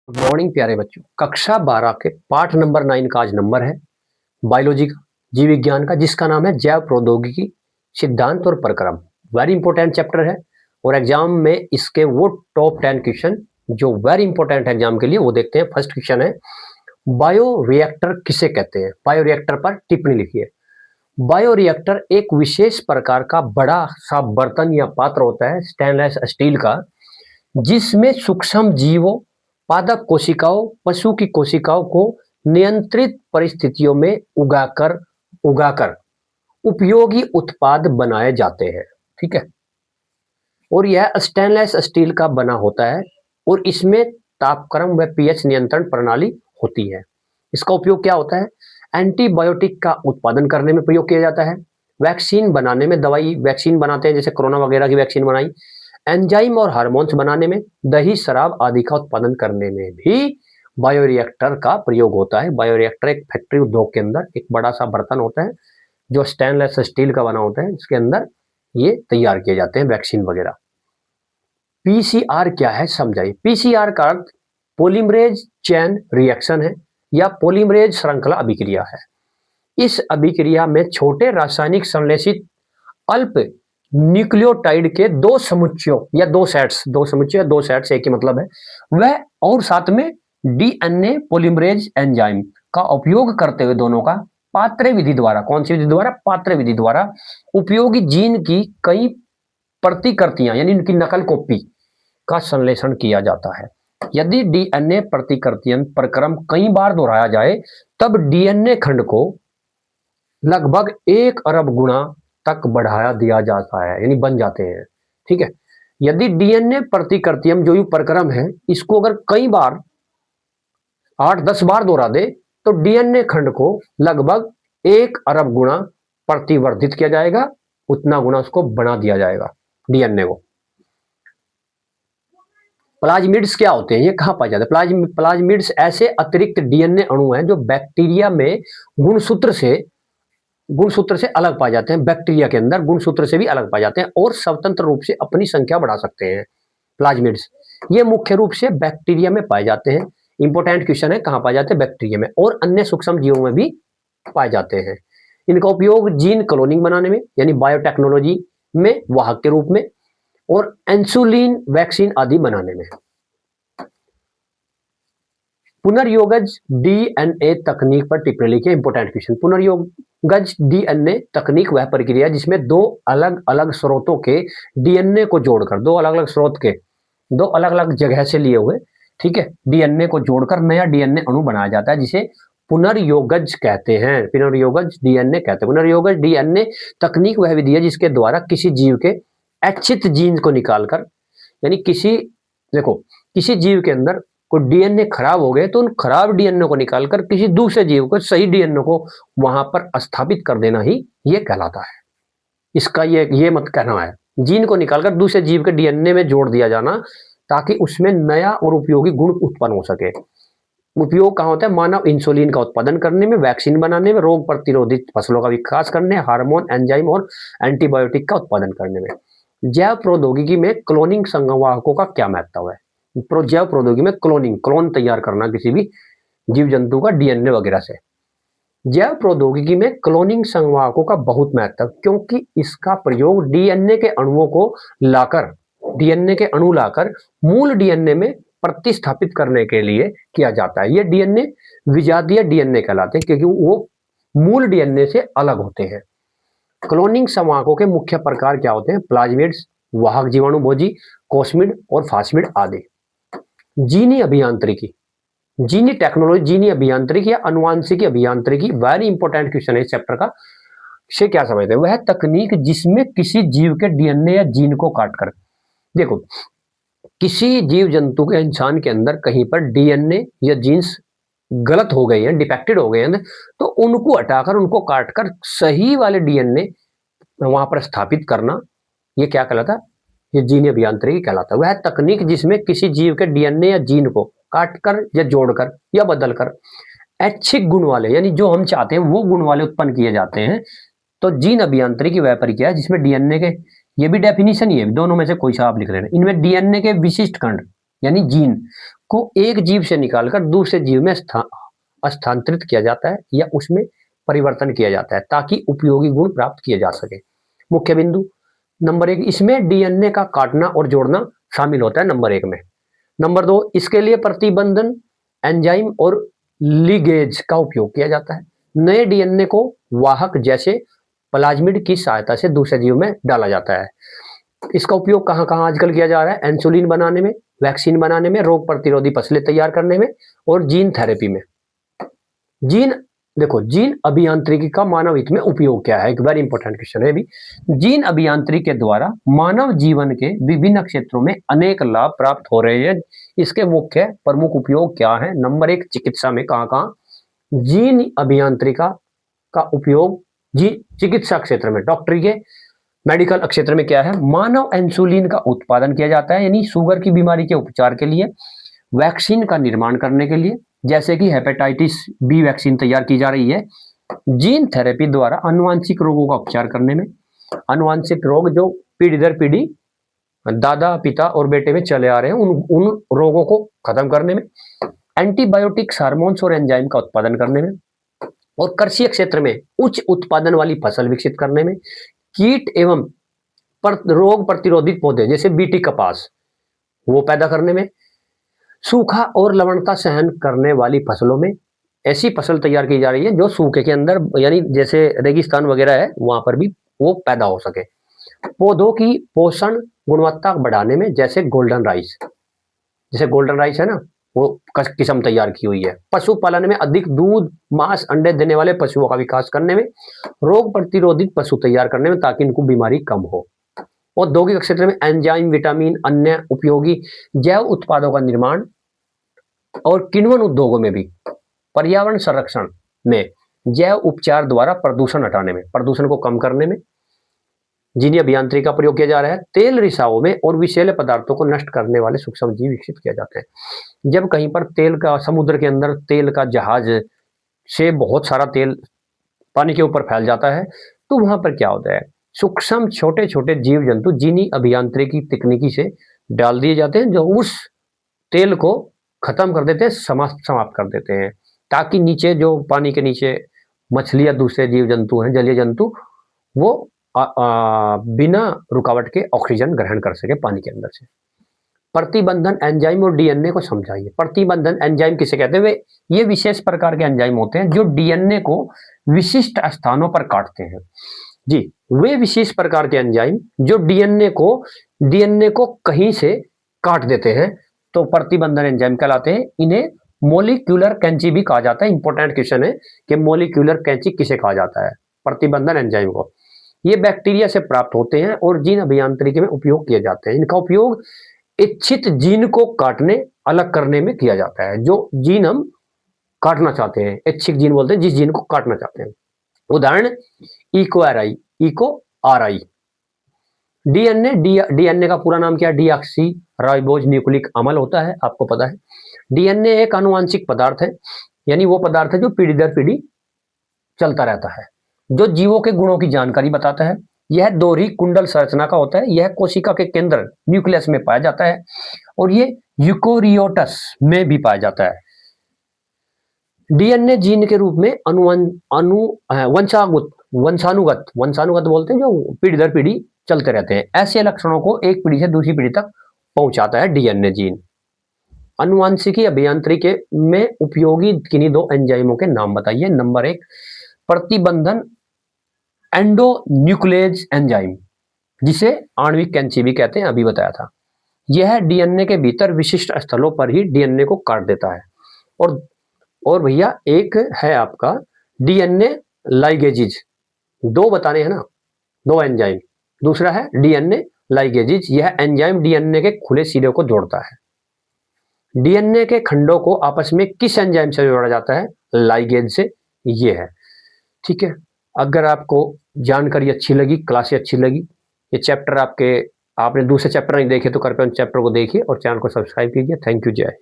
Good morning प्यारे बच्चों। कक्षा 12 के पाठ नंबर 9 का आज नंबर है बायोलॉजी का, जीव विज्ञान का, जिसका नाम है जैव प्रौद्योगिकी, सिद्धांत और प्रक्रम। वेरी इंपॉर्टेंट चैप्टर है और एग्जाम में इसके वो टॉप 10 क्वेश्चन जो वेरी इंपॉर्टेंट है एग्जाम के लिए वो देखते हैं। फर्स्ट क्वेश्चन है, बायो रिएक्टर किसे कहते हैं? बायो रिएक्टर पर टिप्पणी लिखिए। बायो रिएक्टर एक विशेष प्रकार का बड़ा सा बर्तन या पात्र होता है स्टेनलेस स्टील का, जिसमें सूक्ष्म जीवों, पादप कोशिकाओं, पशु की कोशिकाओं को नियंत्रित परिस्थितियों में उगाकर उगाकर उपयोगी उत्पाद बनाए जाते हैं। ठीक है, और यह स्टेनलेस स्टील का बना होता है और इसमें तापक्रम व पीएच नियंत्रण प्रणाली होती है। इसका उपयोग क्या होता है? एंटीबायोटिक का उत्पादन करने में प्रयोग किया जाता है, वैक्सीन बनाने में, दवाई वैक्सीन बनाते हैं जैसे कोरोना वगैरह की वैक्सीन बनाई, एंजाइम और हार्मोन्स बनाने में, दही, शराब आदि का उत्पादन करने में भी बायोरिएक्टर का प्रयोग होता है। बायोरिएक्टर एक फैक्ट्री उद्योग के अंदर एक बड़ा सा बर्तन होता है जो स्टेनलेस स्टील का बना होता है, इसके अंदर ये तैयार किए जाते हैं वैक्सीन वगैरह। पीसीआर क्या है समझाइए। पीसीआर का अर्थ पॉलीमरेज चेन रिएक्शन है या पॉलीमरेज श्रृंखला अभिक्रिया है। इस अभिक्रिया में छोटे रासायनिक संश्लेषित अल्प न्यूक्लियोटाइड के दो समुच्चयों या दो सेट्स, एक ही मतलब है वह, और साथ में डीएनए पॉलीमरेज एंजाइम का उपयोग करते हुए दोनों का पात्रे विधि द्वारा, कौन सी विधि द्वारा? पात्रे विधि द्वारा उपयोगी जीन की कई प्रतिकृतियां यानी उनकी नकल कॉपी का संश्लेषण किया जाता है। यदि डीएनए प्रतिकृतियन प्रक्रम कई बार दोहराया जाए तब डीएनए खंड को लगभग 1 अरब गुना तक बढ़ाया दिया जाता है, यानी बन जाते हैं। ठीक है, यदि डीएनए प्रतिकृतियम जो प्रक्रम है इसको अगर कई बार 8-10 बार दोहरा दे तो डीएनए खंड को लगभग 1 अरब गुना प्रतिवर्धित किया जाएगा, उतना गुना उसको बना दिया जाएगा डीएनए को। प्लाज्मिड्स क्या होते हैं? ये कहाँ पाए जाते हैं? प्लाज्मिड्स ऐसे अतिरिक्त डीएनए अणु हैं जो बैक्टीरिया में गुणसूत्र से अलग पाए जाते हैं, बैक्टीरिया के अंदर गुणसूत्र से भी अलग पाए जाते हैं और स्वतंत्र रूप से अपनी संख्या बढ़ा सकते हैं। प्लाज्मिड्स ये मुख्य रूप से बैक्टीरिया में पाए जाते हैं। इंपॉर्टेंट क्वेश्चन है, कहाँ पाए जाते हैं? बैक्टीरिया में, और अन्य सूक्ष्म जीवों में भी पाए जाते हैं। इनका उपयोग जीन क्लोनिंग बनाने में यानी बायोटेक्नोलॉजी में वाहक के रूप में और इंसुलिन वैक्सीन आदि बनाने में। पुनर्योगज डीएनए तकनीक पर टिप्पणी लिखिए। Important question. पुनर्योगज डीएनए तकनीक वह प्रक्रिया जिसमें दो अलग अलग स्रोतों के डीएनए को जोड़कर, दो अलग अलग स्रोत के दो अलग अलग जगह से लिए हुए, ठीक है, डीएनए को जोड़कर नया डीएनए अणु बनाया जाता है, जिसे पुनर्योगज कहते हैं। पुनर्योगज डीएनए कहते हैं। पुनर्योगज डीएनए तकनीक वह विधि है जिसके द्वारा किसी जीव के ऐच्छिक जीन को निकालकर, यानी किसी जीव के अंदर कोई डीएनए खराब हो गए तो उन खराब डीएनए को निकालकर किसी दूसरे जीव को सही डीएनए को वहां पर स्थापित कर देना ही ये कहलाता है। इसका ये मत कहना है, जीन को निकालकर दूसरे जीव के डीएनए में जोड़ दिया जाना ताकि उसमें नया और उपयोगी गुण उत्पन्न हो सके। उपयोग कहाँ होता है? मानव इंसुलिन का उत्पादन करने में, वैक्सीन बनाने में, रोग प्रतिरोधी फसलों का विकास करने, हार्मोन, एंजाइम और एंटीबायोटिक का उत्पादन करने में। जैव प्रौद्योगिकी में क्लोनिंग संवाहकों का क्या महत्व है? जैव प्रौद्योगिकी में क्लोन तैयार करना किसी भी जीव जंतु का डीएनए वगैरह से। जैव प्रौद्योगिकी में क्लोनिंग संवाहकों का बहुत महत्व, क्योंकि इसका प्रयोग डीएनए के अणु लाकर मूल डीएनए में प्रतिस्थापित करने के लिए किया जाता है। ये डीएनए विजातीय डीएनए कहलाते हैं क्योंकि वो मूल डीएनए से अलग होते हैं। क्लोनिंग संवाहकों के मुख्य प्रकार क्या होते हैं? प्लाज्मिड्स, वाहक जीवाणु भोजी, कोस्मिड और फास्मिड आदि। जीनी अभियांत्रिकी, जीनी टेक्नोलॉजी, जीनी अभियांत्रिकी या अनुवांशिकी अभियांत्रिकी, वेरी इंपॉर्टेंट क्वेश्चन है इस चैप्टर का। से क्या समझते हैं? वह तकनीक जिसमें किसी जीव के डीएनए या जीन को काटकर, देखो किसी जीव जंतु के, इंसान के अंदर कहीं पर डीएनए या जीन्स गलत हो गए हैं, डिफेक्टेड हो गए हैं, तो उनको हटाकर, उनको काटकर सही वाले डीएनए वहां पर स्थापित करना, ये क्या कहलाता है? ये जीनी अभियांत्रिकी कहलाता है। वह तकनीक जिसमें किसी जीव के डीएनए या जीन को काटकर या जोड़कर या बदलकर ऐच्छिक गुण वाले, यानी जो हम चाहते हैं वो गुण वाले उत्पन्न किए जाते हैं, तो जीन अभियांत्रिकी वह प्रक्रिया है जिसमें डीएनए के, ये भी डेफिनेशन ही है, दोनों में से कोई सा आप लिख रहे हैं, इनमें डीएनए के विशिष्ट खंड यानी जीन को एक जीव से निकालकर दूसरे जीव में स्थानांतरित किया जाता है या उसमें परिवर्तन किया जाता है ताकि उपयोगी गुण प्राप्त किए जा सके। मुख्य बिंदु नंबर 1, इसमें डीएनए का काटना और जोड़ना शामिल होता है नंबर 1 में। नंबर 2, इसके लिए प्रतिबंधन एंजाइम और लिगेज का उपयोग किया जाता है। नए डीएनए को वाहक जैसे प्लाज्मिड की सहायता से दूसरे जीव में डाला जाता है। इसका उपयोग कहाँ कहाँ आजकल किया जा रहा है? इंसुलिन बनाने में, वैक्सीन बनाने में, रोग प्रतिरोधी फसलें तैयार करने में और जीन थेरेपी में। जीन देखो, जीन अभियांत्रिकी का मानव हित में उपयोग क्या है? एक वेरी इंपॉर्टेंट क्वेश्चन है भी। जीन अभियांत्रिकी के द्वारा मानव जीवन के विभिन्न क्षेत्रों में अनेक लाभ प्राप्त हो रहे हैं। इसके मुख्य प्रमुख उपयोग क्या है? नंबर 1, चिकित्सा में कहाँ कहाँ जीन अभियांत्रिका का उपयोग? जी चिकित्सा क्षेत्र में, डॉक्टरी के मेडिकल क्षेत्र में क्या है? मानव इंसुलिन का उत्पादन किया जाता है, यानी शुगर की बीमारी के उपचार के लिए, वैक्सीन का निर्माण करने के लिए, जैसे कि हेपेटाइटिस बी वैक्सीन तैयार की जा रही है। जीन थेरेपी द्वारा अनुवांशिक रोगों का उपचार करने में, अनुवांशिक रोग जो पीढ़ी दर पीढ़ी दादा पिता और बेटे में चले आ रहे हैं, उन रोगों को खत्म करने में, एंटीबायोटिक्स, हार्मोन्स और एंजाइम का उत्पादन करने में, और कृषि क्षेत्र में उच्च उत्पादन वाली फसल विकसित करने में, कीट एवं रोग प्रतिरोधी पौधे जैसे बीटी कपास वो पैदा करने में, सूखा और लवणता सहन करने वाली फसलों में ऐसी फसल तैयार की जा रही है जो सूखे के अंदर, यानी जैसे रेगिस्तान वगैरह है वहां पर भी वो पैदा हो सके। पौधों की पोषण गुणवत्ता बढ़ाने में, जैसे गोल्डन राइस है ना, वो किस्म तैयार की हुई है। पशुपालन में अधिक दूध, मांस, अंडे देने वाले पशुओं का विकास करने में, रोग प्रतिरोधी पशु तैयार करने में ताकि इनको बीमारी कम हो। औद्योगिक क्षेत्र में एंजाइम, विटामिन, अन्य उपयोगी जैव उत्पादों का निर्माण, और किण्वन उद्योगों में भी पर्यावरण संरक्षण में, जैव उपचार द्वारा प्रदूषण हटाने में, प्रदूषण को कम करने में जीन अभियांत्रिकी का प्रयोग किया जा रहा है। तेल रिसावों में और विषैले पदार्थों को नष्ट करने वाले सूक्ष्म जीव विकसित किए जाते हैं। जब कहीं पर तेल का, समुद्र के अंदर तेल का जहाज से बहुत सारा तेल पानी के ऊपर फैल जाता है, तो वहां पर क्या होता है? सूक्ष्म छोटे छोटे जीव जंतु जीनी अभियांत्रिकी तकनीकी से डाल दिए जाते हैं, जो उस तेल को खत्म कर देते हैं, समाप्त कर देते हैं, ताकि नीचे जो पानी के नीचे मछली या दूसरे जीव जंतु हैं, जलीय जंतु, वो बिना रुकावट के ऑक्सीजन ग्रहण कर सके पानी के अंदर से। प्रतिबंधन एंजाइम और डीएनए को समझाइए। प्रतिबंधन एंजाइम किसे कहते हैं? वे ये विशेष प्रकार के एंजाइम होते हैं जो डीएनए को विशिष्ट स्थानों पर काटते हैं। जी, वे विशेष प्रकार के एंजाइम जो डीएनए को कहीं से काट देते हैं, तो प्रतिबंधन एंजाइम कहलाते हैं। इन्हें मोलिक्यूलर कैंची भी कहा जाता है। इंपॉर्टेंट क्वेश्चन है कि मोलिक्यूलर कैंची किसे कहा जाता है? प्रतिबंधन एंजाइम को। ये बैक्टीरिया से प्राप्त होते हैं और जीन अभियांत्रिकी में उपयोग किए जाते हैं। इनका उपयोग इच्छित जीन को काटने, अलग करने में किया जाता है। जो जीन हम काटना चाहते हैं, इच्छित जीन बोलते हैं जिस जीन को काटना चाहते हैं। उदाहरण इको आर आई। डीएनए का पूरा नाम क्या है? डीऑक्सी राइबोज न्यूक्लिक अम्ल होता है, आपको पता है। डीएनए एक आनुवंशिक पदार्थ है, यानी वो पदार्थ है जो पीढ़ी दर पीढ़ी चलता रहता है, जो जीवों के गुणों की जानकारी बताता है। यह दोहरी कुंडल संरचना का होता है। यह कोशिका के केंद्र न्यूक्लियस में पाया जाता है और ये यूकोरियोटस में भी पाया जाता है। डीएनए जीन के रूप में वंशानुगत बोलते हैं, जो पीढ़ी दर पीढ़ी चलते रहते हैं। ऐसे लक्षणों को एक पीढ़ी से दूसरी पीढ़ी तक पहुंचाता है डीएनए जीन। अनुवांशिकी अभियांत्रिकी में उपयोगी किन्हीं दो एंजाइमों के नाम बताइए। नंबर 1, प्रतिबंधन एंडोन्यूक्लियेज एंजाइम, जिसे आणविक कैंची भी कहते हैं, अभी बताया था। यह डीएनए के भीतर विशिष्ट स्थलों पर ही डीएनए को काट देता है। और भैया एक है आपका डीएनए लाइगेजिज, दो बताने हैं ना, दो एंजाइम। दूसरा है डीएनए लाइगेजिज। यह एंजाइम डीएनए के खुले सिरे को जोड़ता है। डीएनए के खंडों को आपस में किस एंजाइम से जोड़ा जाता है? लाइगेज से। ये है, ठीक है। अगर आपको जानकारी अच्छी लगी, क्लास अच्छी लगी, ये चैप्टर आपने दूसरे चैप्टर नहीं देखे तो कृपया उन चैप्टर को देखिए और चैनल को सब्सक्राइब कीजिए। थैंक यू, जय।